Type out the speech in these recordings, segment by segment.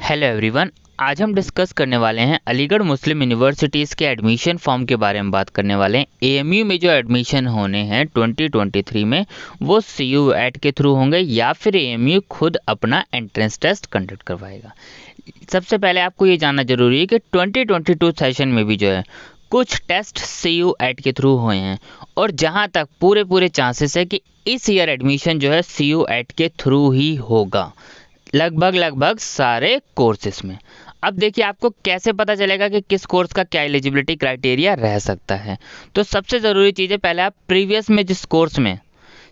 Hello everyone. आज हम discuss करने वाले हैं अलीगढ़ मुस्लिम यूनिवर्सिटीज़ के एडमिशन फॉर्म के बारे में बात करने वाले हैं। एएमयू में जो एडमिशन होने हैं 2023 में वो CUET के थ्रू होंगे या फिर एएमयू खुद अपना एंट्रेंस टेस्ट कंडक्ट करवाएगा। सबसे पहले आपको ये जानना जरूरी है कि 2022 सेशन में भी जो है कुछ टेस्ट CUET के थ्रू हुए हैं और जहां तक पूरे चांसेस है कि इस ईयर एडमिशन जो है CUET के थ्रू ही होगा, लगभग सारे कोर्सेज में। अब देखिए आपको कैसे पता चलेगा कि किस कोर्स का क्या एलिजिबिलिटी क्राइटेरिया रह सकता है। तो सबसे ज़रूरी चीज़ है, पहले आप प्रीवियस में जिस कोर्स में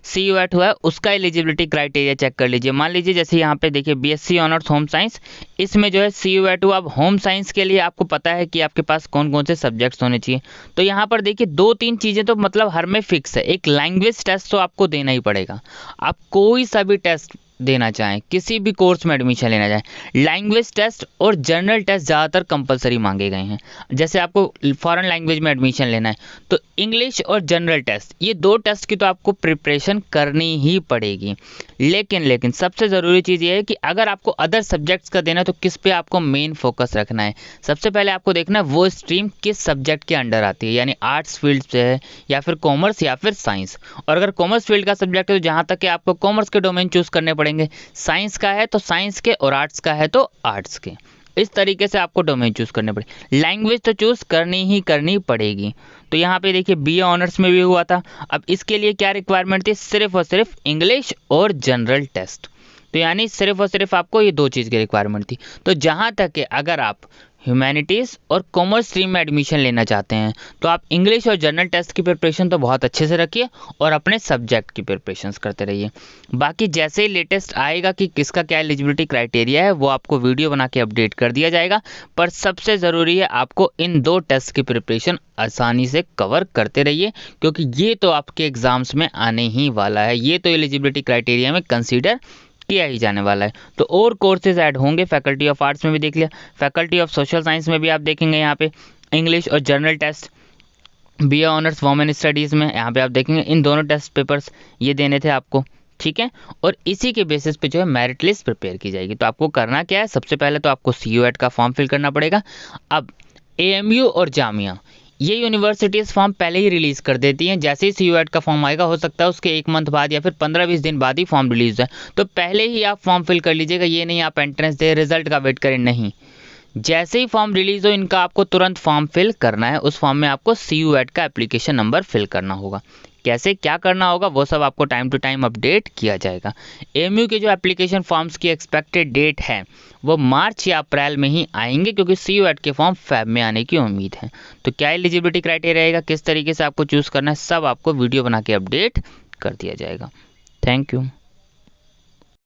CUET हुआ है उसका एलिजिबिलिटी क्राइटेरिया चेक कर लीजिए। मान लीजिए जैसे यहाँ पे देखिए BSc ऑनर्स होम साइंस, इसमें जो है CUET हुआ। अब होम साइंस के लिए आपको पता है कि आपके पास कौन कौन से सब्जेक्ट्स होने चाहिए। तो यहाँ पर देखिए 2-3 चीज़ें तो मतलब हर में फिक्स है। एक लैंग्वेज टेस्ट तो आपको देना ही पड़ेगा। आप कोई सा भी टेस्ट देना चाहें, किसी भी कोर्स में एडमिशन लेना चाहें, लैंग्वेज टेस्ट और जनरल टेस्ट ज़्यादातर कंपलसरी मांगे गए हैं। जैसे आपको फॉरेन लैंग्वेज में एडमिशन लेना है तो इंग्लिश और जनरल टेस्ट, ये 2 टेस्ट की तो आपको प्रिपरेशन करनी ही पड़ेगी। लेकिन सबसे ज़रूरी चीज़ ये है कि अगर आपको अदर सब्जेक्ट्स का देना है तो किस पे आपको मेन फोकस रखना है। सबसे पहले आपको देखना है वो स्ट्रीम किस सब्जेक्ट के अंडर आती है, यानी आर्ट्स फील्ड से है या फिर कॉमर्स या फिर साइंस। और अगर कॉमर्स फील्ड का सब्जेक्ट है तो जहाँ तक कि आपको कॉमर्स के डोमेन चूज़ करने पड़ेंगे, साइंस का है तो साइंस के और आर्ट्स का है तो आर्ट्स के। इस तरीके से आपको डोमेन चूज करने पड़े। लैंग्वेज तो चूज करनी पड़ेगी। तो यहाँ पे देखिए BA ऑनर्स में भी हुआ था। अब इसके लिए क्या रिक्वायरमेंट थी, सिर्फ और सिर्फ इंग्लिश और जनरल टेस्ट। तो यानी सिर्फ और सिर्फ आपको ये 2 चीज़ की रिक्वायरमेंट थी। तो जहाँ तक है अगर आप ह्यूमैनिटीज़ और कॉमर्स स्ट्रीम में एडमिशन लेना चाहते हैं तो आप इंग्लिश और जनरल टेस्ट की प्रिपरेशन तो बहुत अच्छे से रखिए और अपने सब्जेक्ट की प्रिपरेशंस करते रहिए। बाकी जैसे ही लेटेस्ट आएगा कि किसका क्या एलिजिबिलिटी क्राइटेरिया है वो आपको वीडियो बना के अपडेट कर दिया जाएगा। पर सबसे ज़रूरी है आपको इन 2 टेस्ट की प्रिपरेशन आसानी से कवर करते रहिए, क्योंकि ये तो आपके एग्ज़ाम्स में आने ही वाला है। ये तो एलिजिबिलिटी क्राइटेरिया में कंसीडर किया ही जाने वाला है। तो और कोर्सेज ऐड होंगे। फैकल्टी ऑफ आर्ट्स में भी देख लिया, फैकल्टी ऑफ सोशल साइंस में भी आप देखेंगे यहाँ पे इंग्लिश और general test. BA honours women studies में यहाँ पे आप देखेंगे इन दोनों टेस्ट पेपर्स ये देने थे आपको, ठीक है। और इसी के बेसिस पे जो है मेरिट लिस्ट प्रिपेयर की जाएगी। तो आपको करना क्या है, सबसे पहले तो आपको CUET का फॉर्म फिल करना पड़ेगा। अब AMU और जामिया ये यूनिवर्सिटीज़ फॉर्म पहले ही रिलीज़ कर देती हैं। जैसे ही CUET का फॉर्म आएगा, हो सकता है उसके 1 मंथ बाद या फिर 15-20 दिन बाद ही फॉर्म रिलीज़ है। तो पहले ही आप फॉर्म फिल कर लीजिएगा। ये नहीं आप एंट्रेंस दे रिजल्ट का वेट करें, नहीं। जैसे ही फॉर्म रिलीज़ हो इनका आपको तुरंत फॉर्म फिल करना है। उस फॉर्म में आपको CUET का एप्लीकेशन नंबर फिल करना होगा। कैसे क्या करना होगा वो सब आपको टाइम टू टाइम अपडेट किया जाएगा। AMU के जो एप्लीकेशन फॉर्म्स की एक्सपेक्टेड डेट है वो मार्च या अप्रैल में ही आएंगे, क्योंकि CUET के फॉर्म फेब में आने की उम्मीद है। तो क्या एलिजिबिलिटी क्राइटेरिया रहेगा, किस तरीके से आपको चूज़ करना है, सब आपको वीडियो बना के अपडेट कर दिया जाएगा। Thank you.